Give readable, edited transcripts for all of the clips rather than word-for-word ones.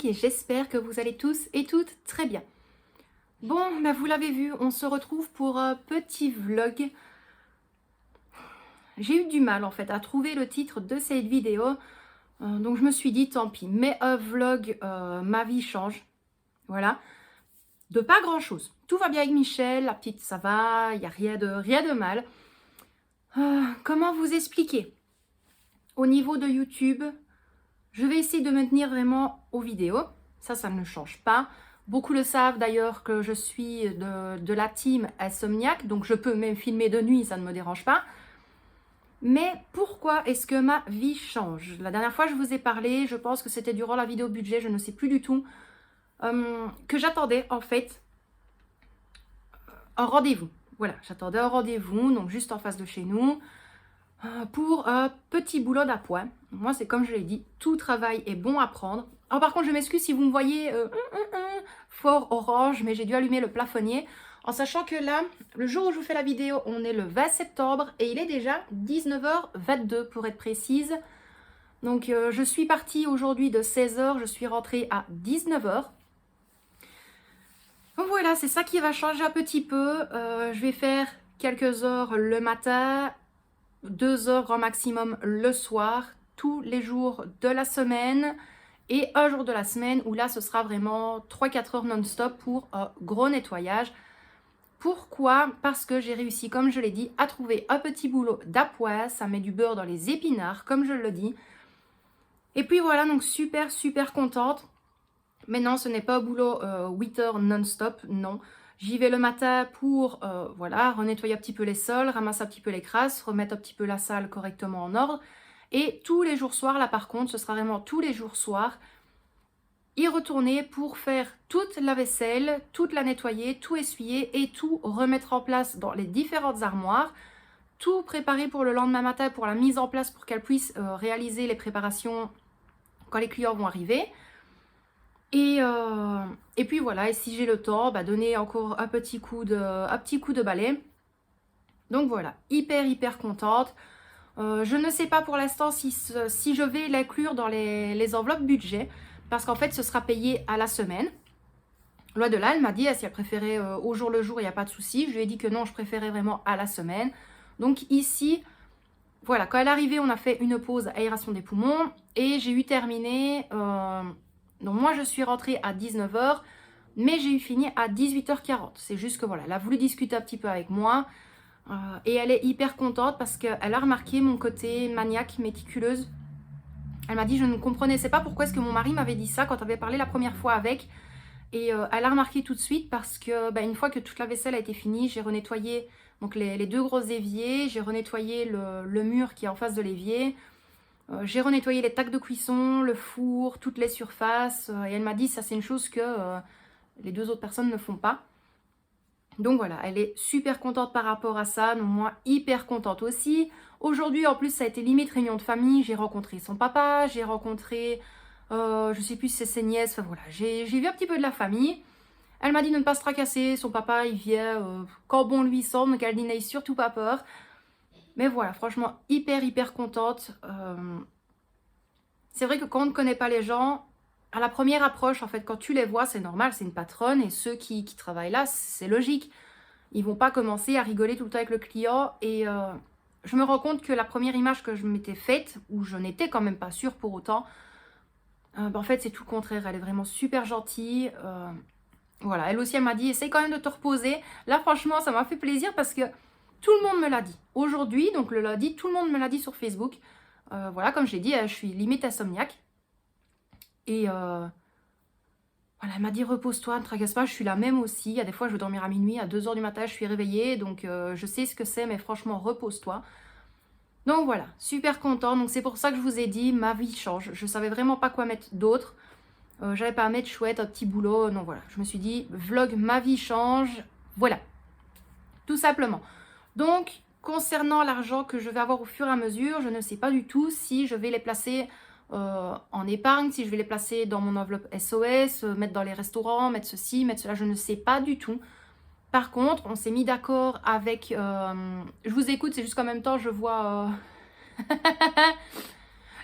et j'espère que vous allez tous et toutes très bien. Bon, vous l'avez vu, on se retrouve pour un petit vlog. J'ai eu du mal en fait à trouver le titre de cette vidéo, donc je me suis dit tant pis, mais un vlog, ma vie change, voilà, de pas grand chose. Tout va bien avec Michel, la petite ça va, il n'y a rien de mal. Comment vous expliquer? Au niveau de YouTube, je vais essayer de me tenir vraiment aux vidéos, ça ne change pas. Beaucoup le savent d'ailleurs que je suis de la team Insomniac, donc je peux même filmer de nuit, ça ne me dérange pas. Mais pourquoi est-ce que ma vie change? La dernière fois je vous ai parlé, je pense que c'était durant la vidéo budget, je ne sais plus du tout, que j'attendais en fait un rendez-vous. Voilà, j'attendais un rendez-vous, donc juste en face de chez nous, pour un petit boulot d'appoint. Moi c'est comme je l'ai dit, tout travail est bon à prendre. Alors par contre je m'excuse si vous me voyez fort orange, mais j'ai dû allumer le plafonnier. En sachant que là, le jour où je vous fais la vidéo, on est le 20 septembre et il est déjà 19h22 pour être précise. Donc je suis partie aujourd'hui de 16h, je suis rentrée à 19h. Donc voilà, c'est ça qui va changer un petit peu. Je vais faire quelques heures le matin, 2 heures grand maximum le soir, tous les jours de la semaine. Et un jour de la semaine où là, ce sera vraiment 3-4 heures non-stop pour un gros nettoyage. Pourquoi? Parce que j'ai réussi, comme je l'ai dit, à trouver un petit boulot d'appoint. Ça met du beurre dans les épinards, comme je le dis. Et puis voilà, donc super contente. Mais non, ce n'est pas un boulot 8 heures non-stop, non. J'y vais le matin pour, voilà, renettoyer un petit peu les sols, ramasser un petit peu les crasses, remettre un petit peu la salle correctement en ordre. Et tous les jours soirs, là par contre, ce sera vraiment tous les jours soirs, y retourner pour faire toute la vaisselle, toute la nettoyer, tout essuyer et tout remettre en place dans les différentes armoires, tout préparer pour le lendemain matin pour la mise en place pour qu'elle puisse réaliser les préparations quand les clients vont arriver. Et puis voilà, et si j'ai le temps, donner encore un petit coup de balai. Donc voilà, hyper contente. Je ne sais pas pour l'instant si je vais l'inclure dans les enveloppes budget, parce qu'en fait ce sera payé à la semaine. Loi de là, elle m'a dit si elle préférait au jour le jour, il n'y a pas de souci. Je lui ai dit que non, je préférais vraiment à la semaine. Donc ici, voilà, quand elle est arrivée, on a fait une pause aération des poumons et j'ai eu terminé. Donc moi, je suis rentrée à 19h, mais j'ai eu fini à 18h40. C'est juste que voilà, elle a voulu discuter un petit peu avec moi. Et elle est hyper contente parce qu'elle a remarqué mon côté maniaque, méticuleuse. Elle m'a dit, je ne comprenais pas pourquoi est-ce que mon mari m'avait dit ça quand on avait parlé la première fois avec. Et elle a remarqué tout de suite parce que une fois que toute la vaisselle a été finie, j'ai renettoyé donc les deux gros éviers, j'ai renettoyé le mur qui est en face de l'évier, j'ai renettoyé les tacs de cuisson, le four, toutes les surfaces. Et elle m'a dit, ça c'est une chose que les deux autres personnes ne font pas. Donc voilà, elle est super contente par rapport à ça, donc moi hyper contente aussi. Aujourd'hui en plus ça a été limite réunion de famille, j'ai rencontré son papa, j'ai rencontré, je sais plus si c'est ses nièces, enfin voilà, j'ai vu un petit peu de la famille. Elle m'a dit de ne pas se tracasser, son papa il vient quand bon lui semble, donc elle dit n'aie surtout pas peur. Mais voilà, franchement hyper contente. C'est vrai que quand on ne connaît pas les gens, à la première approche, en fait, quand tu les vois, c'est normal, c'est une patronne et ceux qui travaillent là, c'est logique. Ils vont pas commencer à rigoler tout le temps avec le client et je me rends compte que la première image que je m'étais faite, où je n'étais quand même pas sûre pour autant, en fait, c'est tout le contraire. Elle est vraiment super gentille. Voilà, elle aussi, elle m'a dit, essaye quand même de te reposer. Là, franchement, ça m'a fait plaisir parce que tout le monde me l'a dit. Aujourd'hui, donc le lundi, tout le monde me l'a dit sur Facebook. Voilà, comme je l'ai dit, je suis limite insomniaque. Et voilà, elle m'a dit repose-toi, ne tracasse pas, je suis la même aussi. Il y a des fois, je veux dormir à minuit, à 2h du matin, je suis réveillée. Donc, je sais ce que c'est, mais franchement, repose-toi. Donc voilà, super contente. Donc, c'est pour ça que je vous ai dit, ma vie change. Je savais vraiment pas quoi mettre d'autre. J'avais pas à mettre chouette, un petit boulot. Non, voilà, je me suis dit, vlog, ma vie change. Voilà, tout simplement. Donc, concernant l'argent que je vais avoir au fur et à mesure, je ne sais pas du tout si je vais les placer en épargne, si je vais les placer dans mon enveloppe SOS, mettre dans les restaurants, mettre ceci, mettre cela, je ne sais pas du tout. Par contre, on s'est mis d'accord avec... je vous écoute, c'est juste qu'en même temps, je vois...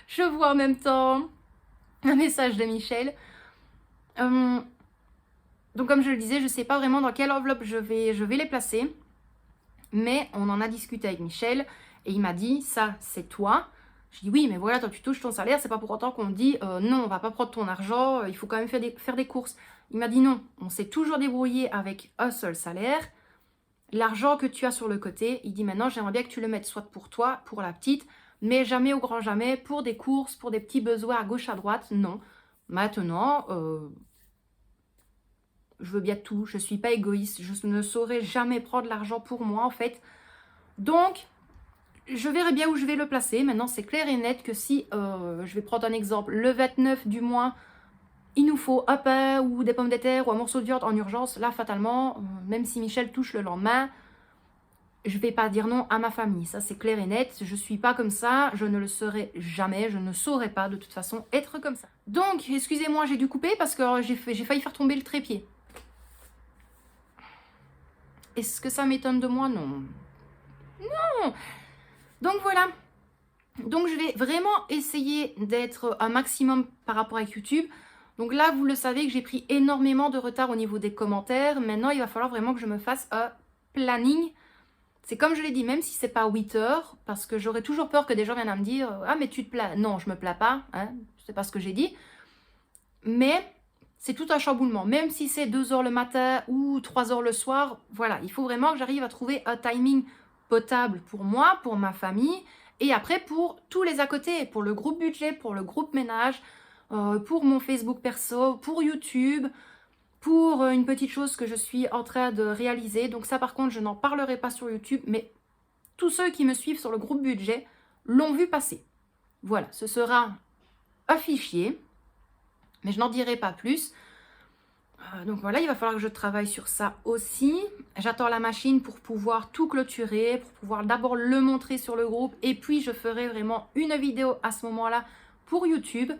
je vois en même temps un message de Michel. Donc comme je le disais, je ne sais pas vraiment dans quelle enveloppe je vais les placer. Mais on en a discuté avec Michel et il m'a dit, ça c'est toi. Je dis oui, mais voilà, toi tu touches ton salaire, c'est pas pour autant qu'on te dit non, on va pas prendre ton argent, il faut quand même faire des courses. Il m'a dit non, on s'est toujours débrouillé avec un seul salaire. L'argent que tu as sur le côté, il dit maintenant j'aimerais bien que tu le mettes soit pour toi, pour la petite, mais jamais au grand jamais, pour des courses, pour des petits besoins à gauche, à droite, non. Maintenant, je veux bien tout, je suis pas égoïste, je ne saurais jamais prendre l'argent pour moi en fait. Donc, je verrai bien où je vais le placer. Maintenant, c'est clair et net que si, je vais prendre un exemple, le 29 du mois, il nous faut un pain ou des pommes de terre ou un morceau de viande en urgence, là, fatalement, même si Michel touche le lendemain, je ne vais pas dire non à ma famille. Ça, c'est clair et net. Je ne suis pas comme ça. Je ne le serai jamais. Je ne saurais pas, de toute façon, être comme ça. Donc, excusez-moi, j'ai dû couper parce que j'ai failli faire tomber le trépied. Est-ce que ça m'étonne de moi? Non. Non. Donc, voilà. Donc, je vais vraiment essayer d'être un maximum par rapport avec YouTube. Donc là, vous le savez que j'ai pris énormément de retard au niveau des commentaires. Maintenant, il va falloir vraiment que je me fasse un planning. C'est comme je l'ai dit, même si c'est pas 8 heures, parce que j'aurais toujours peur que des gens viennent à me dire « Ah, mais tu te plains ». Non, je me plains pas, hein, c'est pas ce que j'ai dit. Mais c'est tout un chamboulement. Même si c'est 2 heures le matin ou 3 heures le soir, voilà, il faut vraiment que j'arrive à trouver un timing potable pour moi, pour ma famille, et après pour tous les à côté, pour le groupe budget, pour le groupe ménage, pour mon Facebook perso, pour YouTube, pour une petite chose que je suis en train de réaliser. Donc ça par contre, je n'en parlerai pas sur YouTube, mais tous ceux qui me suivent sur le groupe budget l'ont vu passer. Voilà, ce sera un fichier, mais je n'en dirai pas plus. Donc voilà, il va falloir que je travaille sur ça aussi. J'attends la machine pour pouvoir tout clôturer, pour pouvoir d'abord le montrer sur le groupe, et puis je ferai vraiment une vidéo à ce moment-là pour YouTube.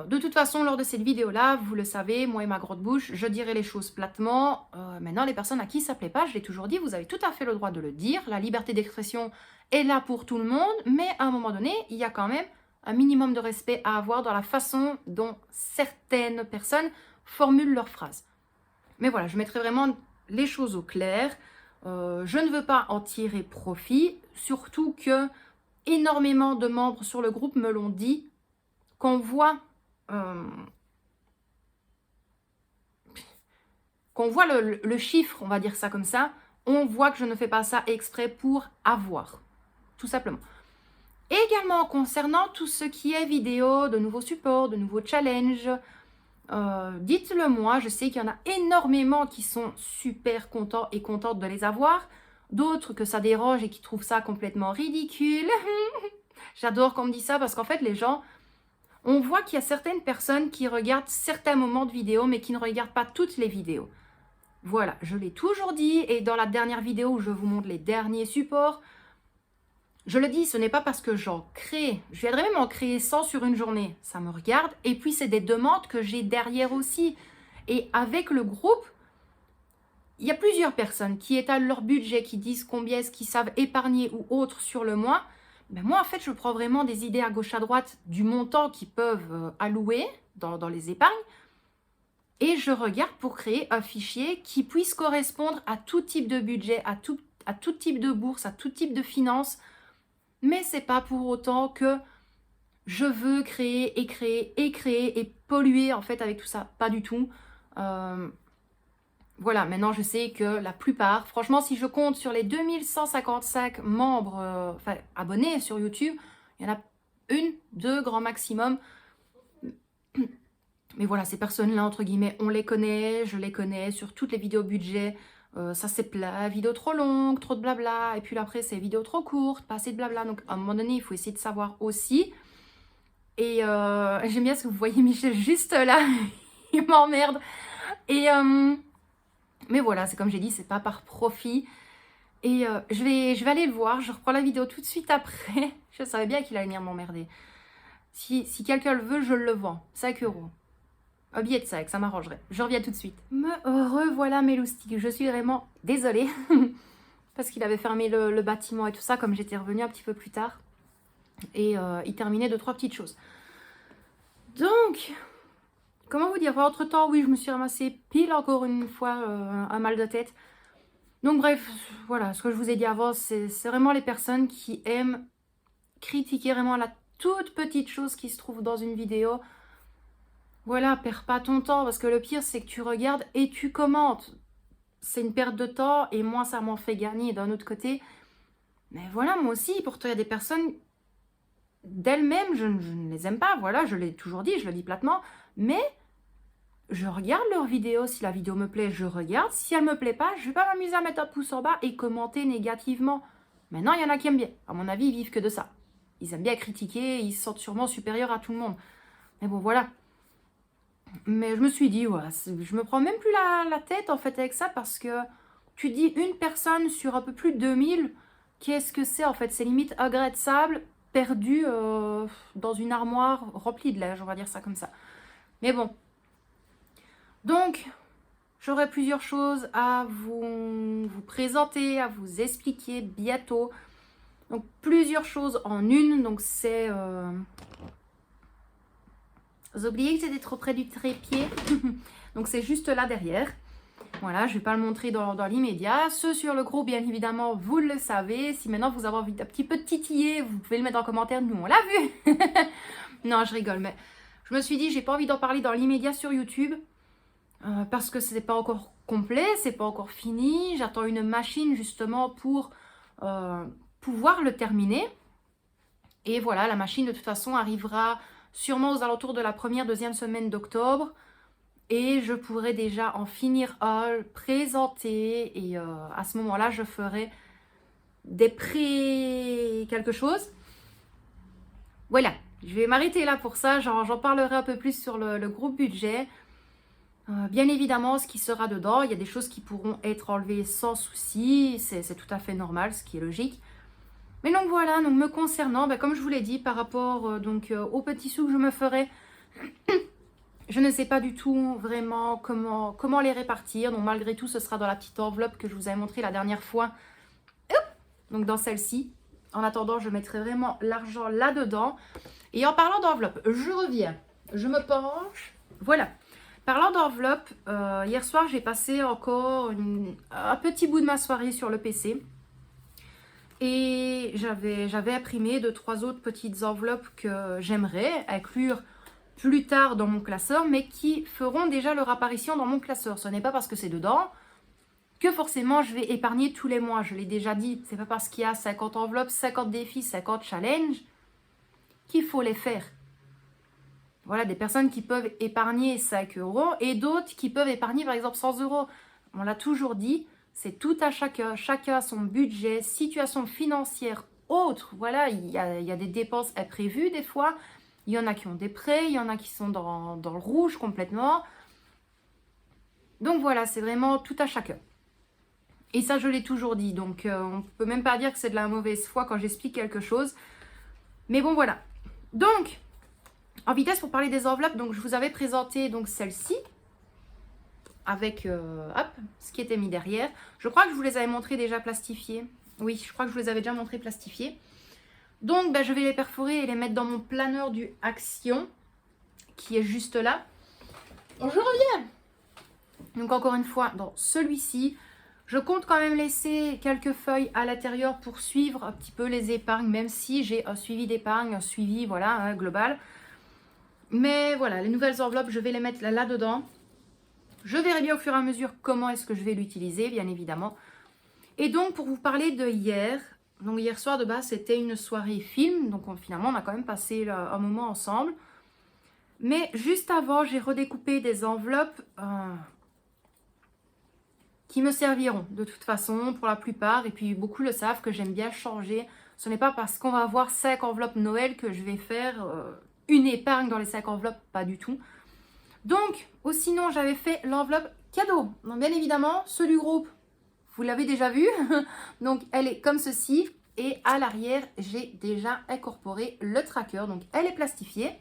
De toute façon, lors de cette vidéo-là, vous le savez, moi et ma grosse bouche, je dirai les choses platement. Maintenant, les personnes à qui ça ne plaît pas, je l'ai toujours dit, vous avez tout à fait le droit de le dire. La liberté d'expression est là pour tout le monde, mais à un moment donné, il y a quand même un minimum de respect à avoir dans la façon dont certaines personnes formulent leurs phrases. Mais voilà, je mettrai vraiment les choses au clair. Je ne veux pas en tirer profit, surtout que énormément de membres sur le groupe me l'ont dit, qu'on voit le chiffre, on va dire ça comme ça, on voit que je ne fais pas ça exprès pour avoir, tout simplement. Également, concernant tout ce qui est vidéo, de nouveaux supports, de nouveaux challenges, dites-le moi, je sais qu'il y en a énormément qui sont super contents et contentes de les avoir, d'autres que ça dérange et qui trouvent ça complètement ridicule. J'adore qu'on me dise ça parce qu'en fait, les gens... On voit qu'il y a certaines personnes qui regardent certains moments de vidéo, mais qui ne regardent pas toutes les vidéos. Voilà, je l'ai toujours dit, et dans la dernière vidéo où je vous montre les derniers supports, je le dis, ce n'est pas parce que j'en crée. Je viendrai même en créer 100 sur une journée, ça me regarde. Et puis, c'est des demandes que j'ai derrière aussi. Et avec le groupe, il y a plusieurs personnes qui étalent leur budget, qui disent combien est-ce qu'ils savent épargner ou autre sur le mois. Ben moi, en fait, je prends vraiment des idées à gauche, à droite du montant qu'ils peuvent allouer dans les épargnes. Et je regarde pour créer un fichier qui puisse correspondre à tout type de budget, à tout type de bourse, à tout type de finances. Mais ce n'est pas pour autant que je veux créer et polluer en fait avec tout ça. Pas du tout. Voilà, maintenant je sais que la plupart, franchement, si je compte sur les 2155 membres, abonnés sur YouTube, il y en a 1, 2 grand maximum. Mais voilà, ces personnes-là, entre guillemets, on les connaît, je les connais sur toutes les vidéos budget. Ça c'est plat, vidéo trop longue, trop de blabla. Et puis après, c'est vidéo trop courte, pas assez de blabla. Donc à un moment donné, il faut essayer de savoir aussi. Et j'aime bien ce que vous voyez Michel juste là. Il m'emmerde. Et... mais voilà, c'est comme j'ai dit, c'est pas par profit. Et je vais aller le voir. Je reprends la vidéo tout de suite après. Je savais bien qu'il allait venir m'emmerder. Si quelqu'un le veut, je le vends. 5 €. Un billet de 5, ça m'arrangerait. Je reviens tout de suite. Me revoilà mes loustiques. Je suis vraiment désolée. Parce qu'il avait fermé le bâtiment et tout ça, comme j'étais revenue un petit peu plus tard. Et il terminait 2-3 petites choses. Donc... comment vous dire, enfin, entre-temps, oui, je me suis ramassé pile encore une fois un mal de tête. Donc bref, voilà, ce que je vous ai dit avant, c'est vraiment les personnes qui aiment critiquer vraiment la toute petite chose qui se trouve dans une vidéo. Voilà, perds pas ton temps, parce que le pire, c'est que tu regardes et tu commentes. C'est une perte de temps, et moi, ça m'en fait gagner d'un autre côté. Mais voilà, moi aussi, pourtant, il y a des personnes d'elles-mêmes, je ne les aime pas, voilà, je l'ai toujours dit, je le dis platement, mais je regarde leurs vidéos, si la vidéo me plaît, je regarde, si elle me plaît pas, je vais pas m'amuser à mettre un pouce en bas et commenter négativement. Maintenant, il y en a qui aiment bien, à mon avis, ils vivent que de ça. Ils aiment bien critiquer, ils se sentent sûrement supérieurs à tout le monde. Mais bon, voilà. Mais je me suis dit, ouais, je me prends même plus la tête en fait avec ça, parce que tu dis une personne sur un peu plus de 2000, qu'est-ce que c'est en fait? C'est limite un grain de sable perdu dans une armoire remplie de lait, on va dire ça comme ça. Mais bon. Donc, j'aurai plusieurs choses à vous présenter, à vous expliquer bientôt. Donc, plusieurs choses en une. Donc, c'est... Vous oubliez que j'étais trop près du trépied. Donc, c'est juste là derrière. Voilà, je ne vais pas le montrer dans l'immédiat. Ceux sur le gros, bien évidemment, vous le savez. Si maintenant vous avez envie d'un petit peu de titiller, vous pouvez le mettre en commentaire. Nous, on l'a vu. Non, je rigole, mais je me suis dit, j'ai pas envie d'en parler dans l'immédiat sur YouTube. Parce que ce n'est pas encore complet, c'est pas encore fini. J'attends une machine justement pour pouvoir le terminer. Et voilà, la machine de toute façon arrivera sûrement aux alentours de la première, deuxième semaine d'octobre. Et je pourrai déjà en finir un, présenter. Et à ce moment-là, je ferai des quelque chose. Voilà, je vais m'arrêter là pour ça. J'en parlerai un peu plus sur le groupe budget. Bien évidemment, ce qui sera dedans, il y a des choses qui pourront être enlevées sans souci, c'est tout à fait normal, ce qui est logique. Mais donc voilà, donc me concernant, comme je vous l'ai dit, par rapport aux petits sous que je me ferai, je ne sais pas du tout vraiment comment les répartir. Donc malgré tout, ce sera dans la petite enveloppe que je vous avais montré la dernière fois. Donc dans celle-ci. En attendant, je mettrai vraiment l'argent là-dedans. Et en parlant d'enveloppe, je reviens, je me penche, voilà. Parlant d'enveloppe, hier soir, j'ai passé encore un petit bout de ma soirée sur le PC. Et j'avais imprimé 2-3 autres petites enveloppes que j'aimerais inclure plus tard dans mon classeur, mais qui feront déjà leur apparition dans mon classeur. Ce n'est pas parce que c'est dedans que forcément je vais épargner tous les mois. Je l'ai déjà dit, c'est pas parce qu'il y a 50 enveloppes, 50 défis, 50 challenges qu'il faut les faire. Voilà, des personnes qui peuvent épargner 5 € et d'autres qui peuvent épargner par exemple 100 €. On l'a toujours dit, c'est tout à chacun. Chacun a son budget, situation financière autre. Voilà, il y a des dépenses imprévues des fois. Il y en a qui ont des prêts, il y en a qui sont dans le rouge complètement. Donc voilà, c'est vraiment tout à chacun. Et ça, je l'ai toujours dit. Donc on ne peut même pas dire que c'est de la mauvaise foi quand j'explique quelque chose. Mais bon, voilà. Donc... en vitesse, pour parler des enveloppes, donc je vous avais présenté donc celle-ci avec hop, ce qui était mis derrière. Je crois que je vous les avais montrées déjà plastifiées. Oui, je crois que je vous les avais déjà montrées plastifiées. Donc, je vais les perforer et les mettre dans mon planeur du Action, qui est juste là. Donc, je reviens. Donc, encore une fois, dans celui-ci, je compte quand même laisser quelques feuilles à l'intérieur pour suivre un petit peu les épargnes, même si j'ai un suivi d'épargne, un suivi, voilà, global. Mais voilà, les nouvelles enveloppes, je vais les mettre là-dedans. Je verrai bien au fur et à mesure comment est-ce que je vais l'utiliser, bien évidemment. Et donc, pour vous parler de hier, donc hier soir de base, c'était une soirée film. Donc finalement, on a quand même passé un moment ensemble. Mais juste avant, j'ai redécoupé des enveloppes qui me serviront de toute façon pour la plupart. Et puis, beaucoup le savent que j'aime bien changer. Ce n'est pas parce qu'on va avoir 5 enveloppes Noël que je vais faire... une épargne dans les 5 enveloppes, pas du tout. Donc, sinon, j'avais fait l'enveloppe cadeau. Donc, bien évidemment, ceux du groupe, vous l'avez déjà vu. Donc, elle est comme ceci. Et à l'arrière, j'ai déjà incorporé le tracker. Donc, elle est plastifiée.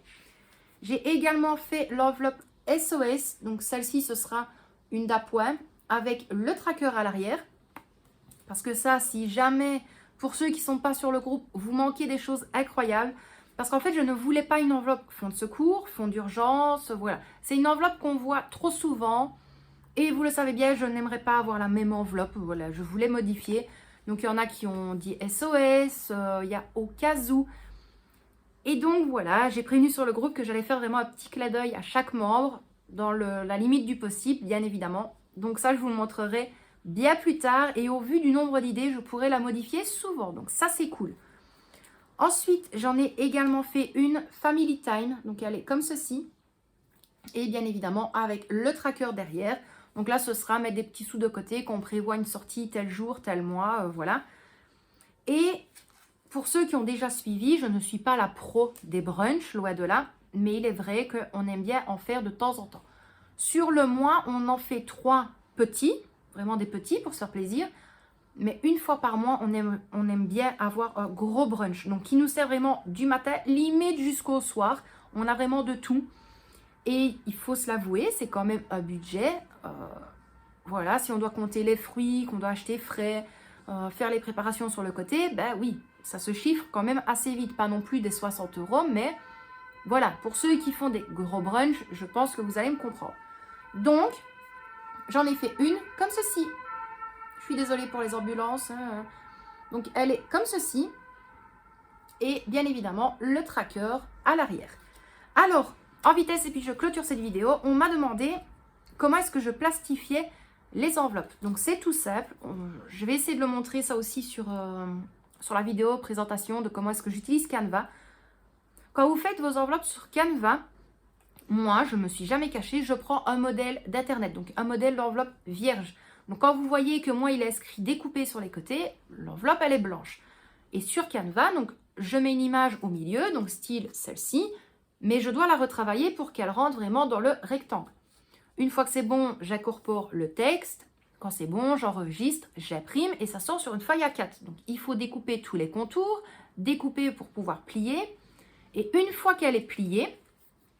J'ai également fait l'enveloppe SOS. Donc, celle-ci, ce sera une d'appoint avec le tracker à l'arrière. Parce que ça, si jamais, pour ceux qui ne sont pas sur le groupe, vous manquez des choses incroyables, Parce qu'en fait, je ne voulais pas une enveloppe fonds de secours, fonds d'urgence, voilà. C'est une enveloppe qu'on voit trop souvent. Et vous le savez bien, je n'aimerais pas avoir la même enveloppe. Voilà, je voulais modifier. Donc, il y en a qui ont dit SOS, il y a au cas où. Et donc, voilà, j'ai prévenu sur le groupe que j'allais faire vraiment un petit clin d'œil à chaque membre, dans la limite du possible, bien évidemment. Donc ça, je vous le montrerai bien plus tard. Et au vu du nombre d'idées, je pourrais la modifier souvent. Donc ça, c'est cool. Ensuite, j'en ai également fait une Family Time. Donc, elle est comme ceci. Et bien évidemment, avec le tracker derrière. Donc là, ce sera mettre des petits sous de côté, qu'on prévoit une sortie tel jour, tel mois, voilà. Et pour ceux qui ont déjà suivi, je ne suis pas la pro des brunchs, loin de là. Mais il est vrai qu'on aime bien en faire de temps en temps. Sur le mois, on en fait 3 petits, vraiment des petits pour se faire plaisir. Mais une fois par mois, on aime bien avoir un gros brunch. Donc, qui nous sert vraiment du matin, limite jusqu'au soir. On a vraiment de tout. Et il faut se l'avouer, c'est quand même un budget. Voilà, si on doit compter les fruits, qu'on doit acheter frais, faire les préparations sur le côté, ben oui, ça se chiffre quand même assez vite. Pas non plus des 60 €, mais voilà, pour ceux qui font des gros brunchs, je pense que vous allez me comprendre. Donc, j'en ai fait une comme ceci. Je suis désolée pour les ambulances. Donc, elle est comme ceci. Et bien évidemment, le tracker à l'arrière. Alors, en vitesse, et puis je clôture cette vidéo, on m'a demandé comment est-ce que je plastifiais les enveloppes. Donc, c'est tout simple. Je vais essayer de le montrer ça aussi sur la vidéo présentation de comment est-ce que j'utilise Canva. Quand vous faites vos enveloppes sur Canva, moi, je ne me suis jamais cachée, je prends un modèle d'internet, donc un modèle d'enveloppe vierge. Donc quand vous voyez que moi, il est inscrit découpé sur les côtés, l'enveloppe, elle est blanche. Et sur Canva, donc je mets une image au milieu, donc style celle-ci, mais je dois la retravailler pour qu'elle rentre vraiment dans le rectangle. Une fois que c'est bon, j'incorpore le texte. Quand c'est bon, j'enregistre, j'imprime et ça sort sur une feuille A4. Donc il faut découper tous les contours, découper pour pouvoir plier. Et une fois qu'elle est pliée,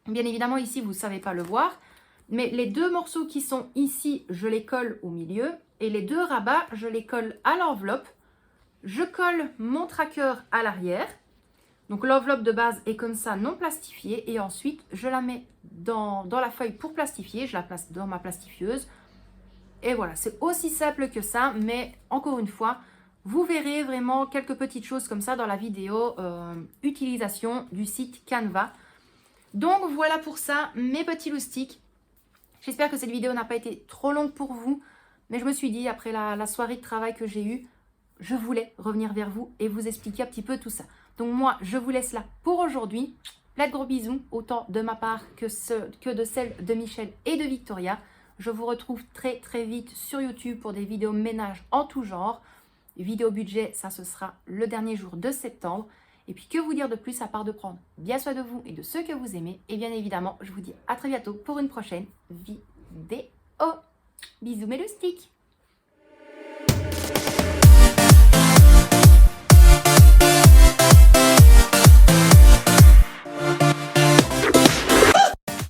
bien évidemment, ici, vous ne savez pas le voir, mais les 2 morceaux qui sont ici, je les colle au milieu. Et les 2 rabats, je les colle à l'enveloppe. Je colle mon tracker à l'arrière. Donc, l'enveloppe de base est comme ça, non plastifiée. Et ensuite, je la mets dans la feuille pour plastifier. Je la place dans ma plastifieuse. Et voilà, c'est aussi simple que ça. Mais encore une fois, vous verrez vraiment quelques petites choses comme ça dans la vidéo utilisation du site Canva. Donc voilà pour ça, mes petits loustiques. J'espère que cette vidéo n'a pas été trop longue pour vous. Mais je me suis dit, après la soirée de travail que j'ai eue, je voulais revenir vers vous et vous expliquer un petit peu tout ça. Donc moi, je vous laisse là pour aujourd'hui. Plein de gros bisous, autant de ma part que de celle de Michel et de Victoria. Je vous retrouve très très vite sur YouTube pour des vidéos ménage en tout genre. Vidéo budget, ça ce sera le dernier jour de septembre. Et puis que vous dire de plus à part de prendre bien soin de vous et de ceux que vous aimez. Et bien évidemment, je vous dis à très bientôt pour une prochaine vidéo. Bisous mes loustiques.